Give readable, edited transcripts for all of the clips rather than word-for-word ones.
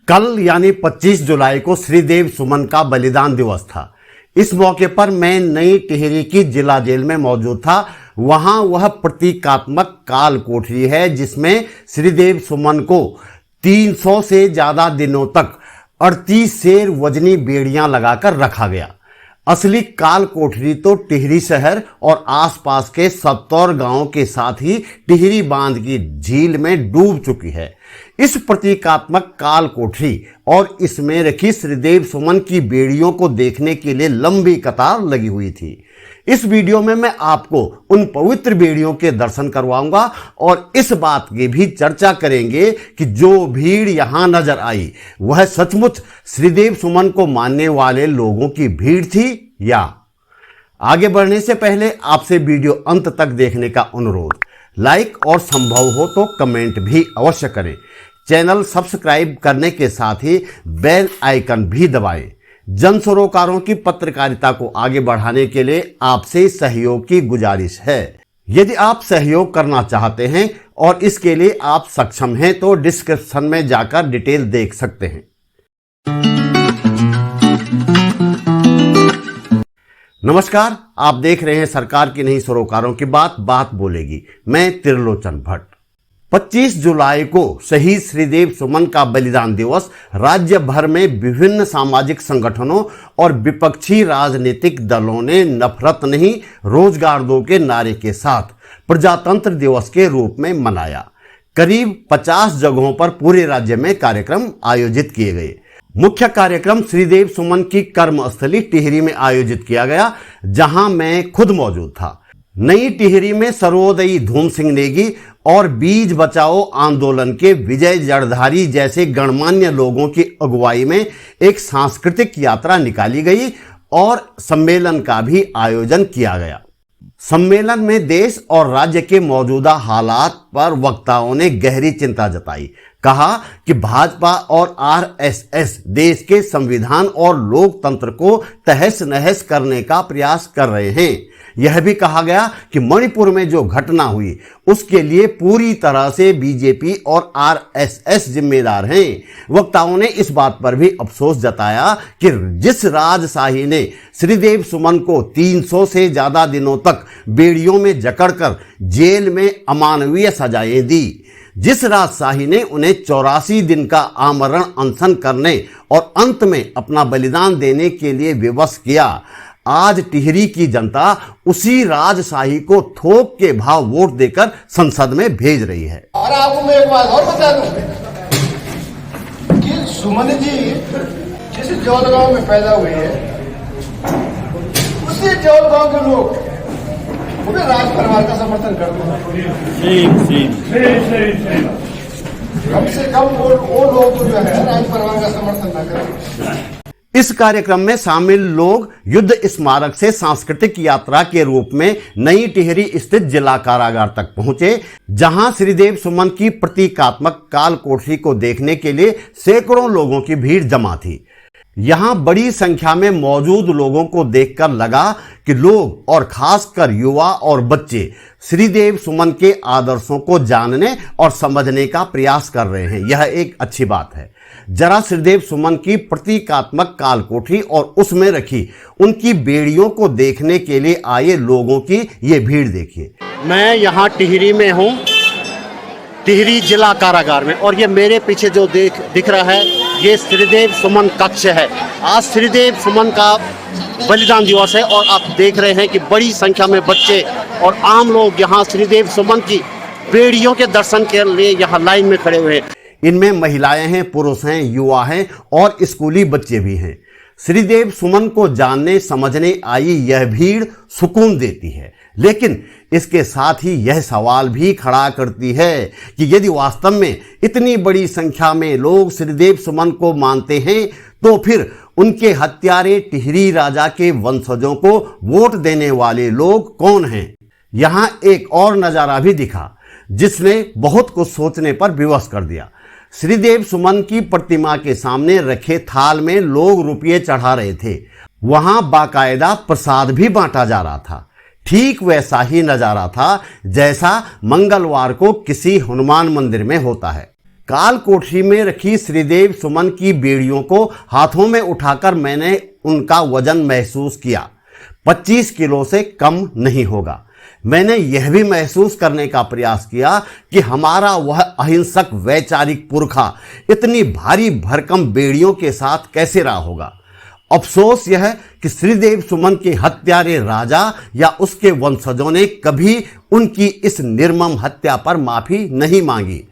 कल यानी 25 जुलाई को श्रीदेव सुमन का बलिदान दिवस था। इस मौके पर मैं नई टिहरी की जिला जेल में मौजूद था। वहां वह प्रतीकात्मक काल कोठरी है जिसमें श्रीदेव सुमन को 300 से ज्यादा दिनों तक 38 शेर वजनी बेड़ियां लगाकर रखा गया। असली काल कोठरी तो टिहरी शहर और आसपास के 70 गांवों के साथ ही टिहरी बांध की झील में डूब चुकी है। इस प्रतीकात्मक काल कोठरी और इसमें रखी श्रीदेव सुमन की बेड़ियों को देखने के लिए लंबी कतार लगी हुई थी। इस वीडियो में मैं आपको उन पवित्र बेड़ियों के दर्शन करवाऊंगा और इस बात की भी चर्चा करेंगे कि जो भीड़ यहां नजर आई वह सचमुच श्रीदेव सुमन को मानने वाले लोगों की भीड़ थी या। आगे बढ़ने से पहले आपसे वीडियो अंत तक देखने का अनुरोध, लाइक और संभव हो तो कमेंट भी अवश्य करें। चैनल सब्सक्राइब करने के साथ ही बेल आइकन भी दबाएं। जन सरोकारों की पत्रकारिता को आगे बढ़ाने के लिए आपसे सहयोग की गुजारिश है। यदि आप सहयोग करना चाहते हैं और इसके लिए आप सक्षम हैं तो डिस्क्रिप्शन में जाकर डिटेल देख सकते हैं। नमस्कार, आप देख रहे हैं सरकार की नहीं सरोकारों की बात बोलेगी। मैं त्रिलोचन भट्ट। 25 जुलाई को शहीद श्रीदेव सुमन का बलिदान दिवस राज्य भर में विभिन्न सामाजिक संगठनों और विपक्षी राजनीतिक दलों ने नफरत नहीं रोजगार दो के नारे के साथ प्रजातंत्र दिवस के रूप में मनाया। करीब 50 जगहों पर पूरे राज्य में कार्यक्रम आयोजित किए गए। मुख्य कार्यक्रम श्रीदेव सुमन की कर्मस्थली टिहरी में आयोजित किया गया, जहां मैं खुद मौजूद था। नई टिहरी में सर्वोदयी धूम सिंह नेगी और बीज बचाओ आंदोलन के विजय जड़धारी जैसे गणमान्य लोगों की अगुवाई में एक सांस्कृतिक यात्रा निकाली गई और सम्मेलन का भी आयोजन किया गया। सम्मेलन में देश और राज्य के मौजूदा हालात पर वक्ताओं ने गहरी चिंता जताई। कहा कि भाजपा और आरएसएस देश के संविधान और लोकतंत्र को तहस नहस करने का प्रयास कर रहे हैं। यह भी कहा गया कि मणिपुर में जो घटना हुई उसके लिए पूरी तरह से बीजेपी और आरएसएस जिम्मेदार हैं। वक्ताओं ने इस बात पर भी अफसोस जताया कि जिस राजशाही ने श्रीदेव सुमन को 300 से ज्यादा दिनों तक बेड़ियों में जकड़कर जेल में अमानवीय सजाएं दी, जिस राजशाही ने उन्हें 84 दिन का आमरण अनशन करने और अंत में अपना बलिदान देने के लिए विवश किया, आज टिहरी की जनता उसी राजशाही को थोक के भाव वोट देकर संसद में भेज रही है। और आपको मैं एक बात और बता दूं कि सुमन जी जिस जौलगांव में पैदा हुए हैं उसी जौलगांव के लोग वो भी राज परिवार का समर्थन करते हैं। कम से कम वो लोग जो है राज परिवार का समर्थन न करें। इस कार्यक्रम में शामिल लोग युद्ध स्मारक से सांस्कृतिक यात्रा के रूप में नई टिहरी स्थित जिला कारागार तक पहुंचे, जहां श्रीदेव सुमन की प्रतीकात्मक काल कोठरी को देखने के लिए सैकड़ों लोगों की भीड़ जमा थी। यहां बड़ी संख्या में मौजूद लोगों को देखकर लगा कि लोग और खासकर युवा और बच्चे श्रीदेव सुमन के आदर्शों को जानने और समझने का प्रयास कर रहे हैं। यह एक अच्छी बात है। जरा श्रीदेव सुमन की प्रतीकात्मक काल कोठरी और उसमें रखी उनकी बेड़ियों को देखने के लिए आए लोगों की ये भीड़ देखिए। मैं यहाँ टिहरी में हूँ, टिहरी जिला कारागार में, और ये मेरे पीछे जो दिख रहा है ये श्रीदेव सुमन कक्ष है। आज श्रीदेव सुमन का बलिदान दिवस है और आप देख रहे हैं कि बड़ी संख्या में बच्चे और आम लोग यहाँ श्रीदेव सुमन की बेड़ियों के दर्शन के लिए यहाँ लाइन में खड़े हुए हैं। इनमें महिलाएं हैं, पुरुष हैं, युवा हैं और स्कूली बच्चे भी हैं। श्रीदेव सुमन को जानने समझने आई यह भीड़ सुकून देती है, लेकिन इसके साथ ही यह सवाल भी खड़ा करती है कि यदि वास्तव में इतनी बड़ी संख्या में लोग श्रीदेव सुमन को मानते हैं तो फिर उनके हत्यारे टिहरी राजा के वंशजों को वोट देने वाले लोग कौन हैं। यहां एक और नजारा भी दिखा जिसने बहुत कुछ सोचने पर विवश कर दिया। श्रीदेव सुमन की प्रतिमा के सामने रखे थाल में लोग रुपये चढ़ा रहे थे। वहां बाकायदा प्रसाद भी बांटा जा रहा था। ठीक वैसा ही नजारा था जैसा मंगलवार को किसी हनुमान मंदिर में होता है। काल कोठरी में रखी श्रीदेव सुमन की बेड़ियों को हाथों में उठाकर मैंने उनका वजन महसूस किया। 25 किलो से कम नहीं होगा। मैंने यह भी महसूस करने का प्रयास किया कि हमारा वह अहिंसक वैचारिक पुरखा इतनी भारी भरकम बेड़ियों के साथ कैसे रहा होगा। अफसोस यह है कि श्रीदेव सुमन के हत्यारे राजा या उसके वंशजों ने कभी उनकी इस निर्मम हत्या पर माफी नहीं मांगी।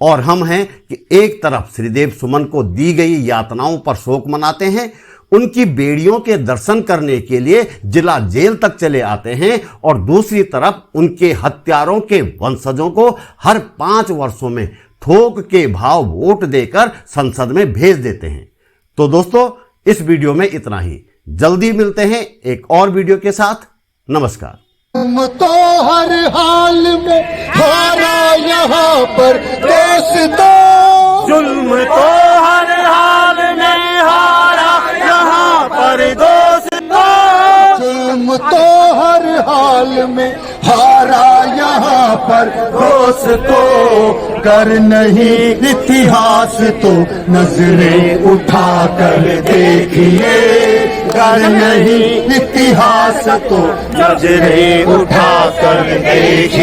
और हम हैं कि एक तरफ श्रीदेव सुमन को दी गई यातनाओं पर शोक मनाते हैं, उनकी बेड़ियों के दर्शन करने के लिए जिला जेल तक चले आते हैं, और दूसरी तरफ उनके हत्यारों के वंशजों को हर 5 वर्षों में थोक के भाव वोट देकर संसद में भेज देते हैं। तो दोस्तों, इस वीडियो में इतना ही। जल्दी मिलते हैं एक और वीडियो के साथ। नमस्कार। तुम तो हर हाल में हारा यहाँ पर दोस्तों, जुल्म तो हर हाल में हारा यहाँ पर दोस्तों, जुल्म तो हर हाल में हारा यहाँ पर दोस्तों। कर नहीं इतिहास तो नजरें उठा कर देखिए, कर नहीं इतिहास तो नजरें उठा कर देखिए।